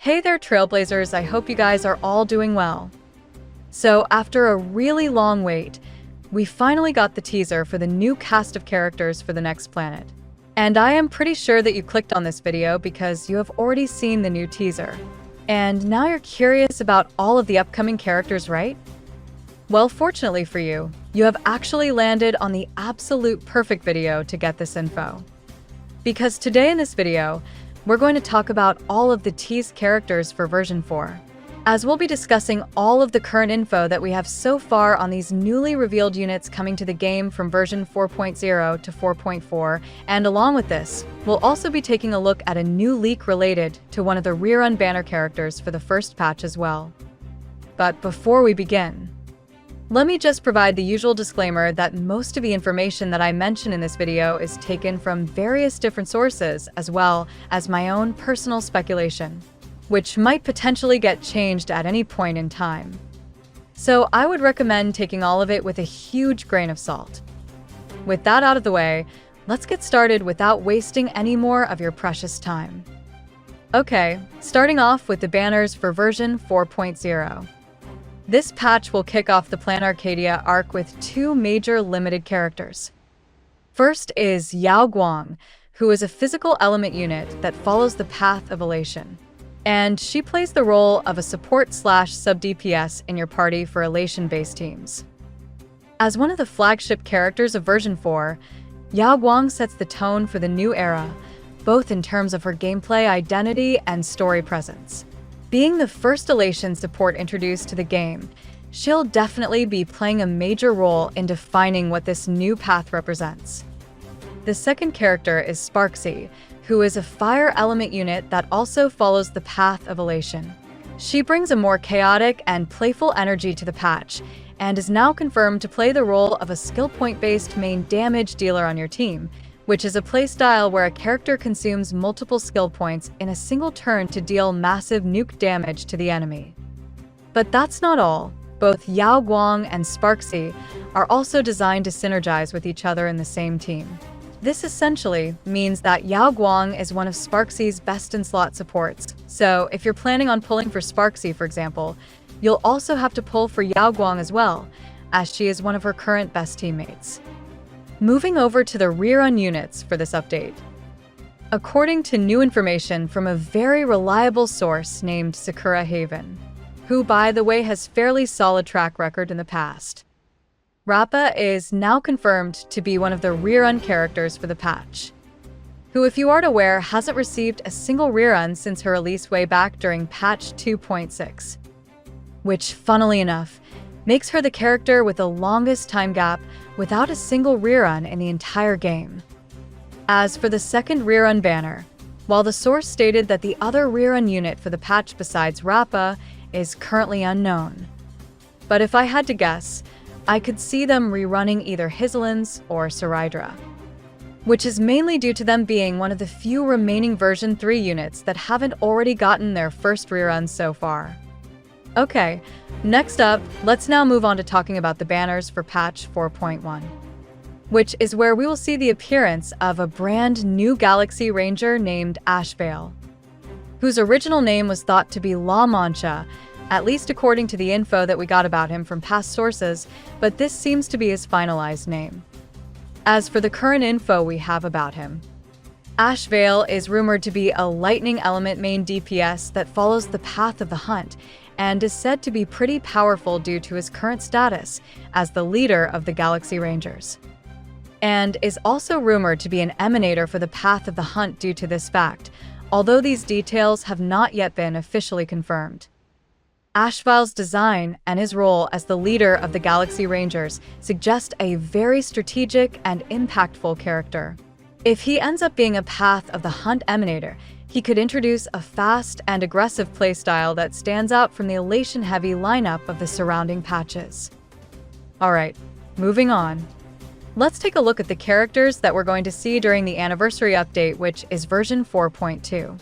Hey there, Trailblazers, I hope you guys are all doing well. So, after a really long wait, we finally got the teaser for the new cast of characters for the next planet. And I am pretty sure that you clicked on this video because you have already seen the new teaser. And now you're curious about all of the upcoming characters, right? Well, fortunately for you, you have actually landed on the absolute perfect video to get this info. Because today in this video, we're going to talk about all of the teased characters for version 4, as we'll be discussing all of the current info that we have so far on these newly revealed units coming to the game from version 4.0 to 4.4, and along with this, we'll also be taking a look at a new leak related to one of the RERUN banner characters for the first patch as well. But before we begin, let me just provide the usual disclaimer that most of the information that I mention in this video is taken from various different sources, as well as my own personal speculation, which might potentially get changed at any point in time. So I would recommend taking all of it with a huge grain of salt. With that out of the way, let's get started without wasting any more of your precious time. Okay, starting off with the banners for version 4.0. This patch will kick off the Plan Arcadia arc with two major limited characters. First is Yao Guang, who is a physical element unit that follows the path of elation. And she plays the role of a support/sub DPS in your party for elation-based teams. As one of the flagship characters of version 4, Yao Guang sets the tone for the new era, both in terms of her gameplay identity and story presence. Being the first elation support introduced to the game, she'll definitely be playing a major role in defining what this new path represents. The second character is Sparksy, who is a fire element unit that also follows the path of elation. She brings a more chaotic and playful energy to the patch, and is now confirmed to play the role of a skill point-based main damage dealer on your team, which is a playstyle where a character consumes multiple skill points in a single turn to deal massive nuke damage to the enemy. But that's not all. Both Yao Guang and Sparksy are also designed to synergize with each other in the same team. This essentially means that Yao Guang is one of Sparksy's best-in-slot supports, so if you're planning on pulling for Sparksy, for example, you'll also have to pull for Yao Guang as well, as she is one of her current best teammates. Moving over to the RERUN units for this update. According to new information from a very reliable source named Sakura Haven, who by the way has fairly solid track record in the past, Rappa is now confirmed to be one of the RERUN characters for the patch, who, if you aren't aware, hasn't received a single RERUN since her release way back during patch 2.6, which, funnily enough, makes her the character with the longest time gap without a single RERUN in the entire game. As for the second RERUN banner, while the source stated that the other RERUN unit for the patch besides Rappa is currently unknown, but if I had to guess, I could see them rerunning either Hislins or Sarydra, which is mainly due to them being one of the few remaining version 3 units that haven't already gotten their first rerun so far. Okay, next up, let's now move on to talking about the banners for patch 4.1, which is where we will see the appearance of a brand new Galaxy Ranger named Ashvale, whose original name was thought to be La Mancha, at least according to the info that we got about him from past sources, but this seems to be his finalized name. As for the current info we have about him, Ashvale is rumored to be a lightning element main DPS that follows the path of the hunt, and is said to be pretty powerful due to his current status as the leader of the Galaxy Rangers, and is also rumored to be an emanator for the path of the hunt due to this fact, although these details have not yet been officially confirmed. Ashvale's design and his role as the leader of the Galaxy Rangers suggest a very strategic and impactful character. If he ends up being a path of the hunt emanator, he could introduce a fast and aggressive playstyle that stands out from the elation-heavy lineup of the surrounding patches. Alright, moving on. Let's take a look at the characters that we're going to see during the anniversary update, which is version 4.2.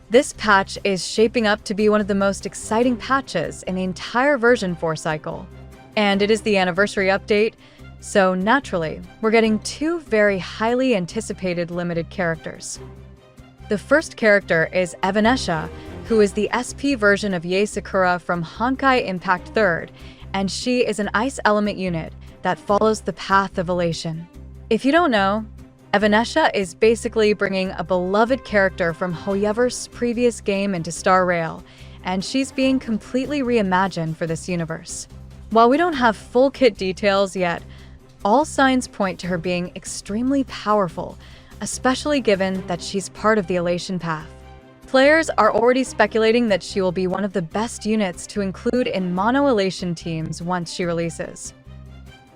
This patch is shaping up to be one of the most exciting patches in the entire version 4 cycle. And it is the anniversary update, so naturally, we're getting two very highly anticipated limited characters. The first character is Evanesha, who is the SP version of Yae Sakura from Honkai Impact 3rd, and she is an ice element unit that follows the path of elation. If you don't know, Evanescia is basically bringing a beloved character from Hoyoverse's previous game into Star Rail, and she's being completely reimagined for this universe. While we don't have full kit details yet, all signs point to her being extremely powerful, especially given that she's part of the elation path. Players are already speculating that she will be one of the best units to include in mono elation teams once she releases.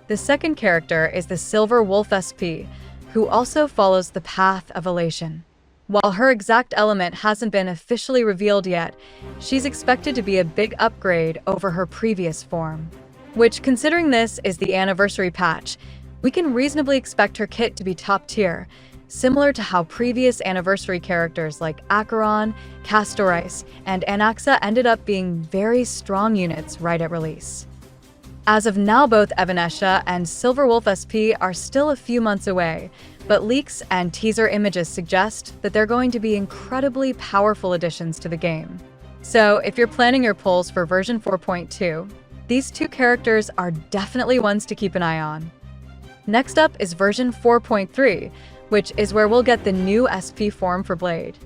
The second character is the Silver Wolf SP, who also follows the path of elation. While her exact element hasn't been officially revealed yet, she's expected to be a big upgrade over her previous form. Which, considering this is the anniversary patch, we can reasonably expect her kit to be top tier, similar to how previous anniversary characters like Acheron, Castorice, and Anaxa ended up being very strong units right at release. As of now, both Evanescia and Silver Wolf SP are still a few months away, but leaks and teaser images suggest that they're going to be incredibly powerful additions to the game. So if you're planning your pulls for version 4.2, these two characters are definitely ones to keep an eye on. Next up is version 4.3, which is where we'll get the new SP form for Blade.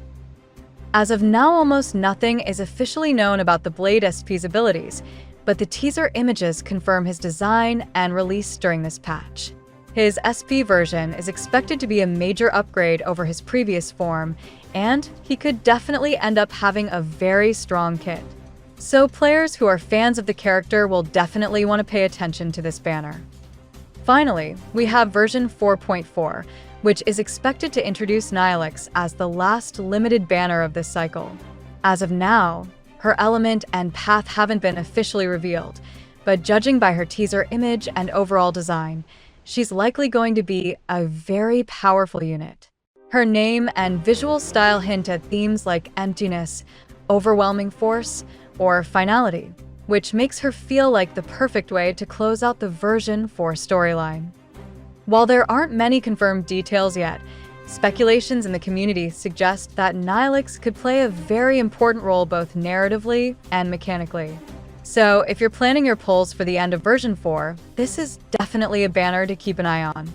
As of now, almost nothing is officially known about the Blade SP's abilities, but the teaser images confirm his design and release during this patch. His SP version is expected to be a major upgrade over his previous form, and he could definitely end up having a very strong kit. So players who are fans of the character will definitely want to pay attention to this banner. Finally, we have version 4.4, which is expected to introduce Nihilix as the last limited banner of this cycle. As of now, her element and path haven't been officially revealed, but judging by her teaser image and overall design, she's likely going to be a very powerful unit. Her name and visual style hint at themes like emptiness, overwhelming force, or finality, which makes her feel like the perfect way to close out the version 4 storyline. While there aren't many confirmed details yet, speculations in the community suggest that Nihilix could play a very important role both narratively and mechanically. So if you're planning your pulls for the end of version 4, this is definitely a banner to keep an eye on.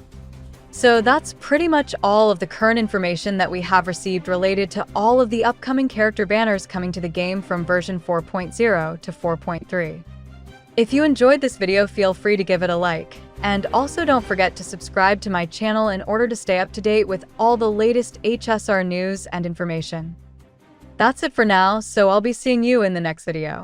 So that's pretty much all of the current information that we have received related to all of the upcoming character banners coming to the game from version 4.0 to 4.3. If you enjoyed this video, feel free to give it a like. And also don't forget to subscribe to my channel in order to stay up to date with all the latest HSR news and information. That's it for now, so I'll be seeing you in the next video.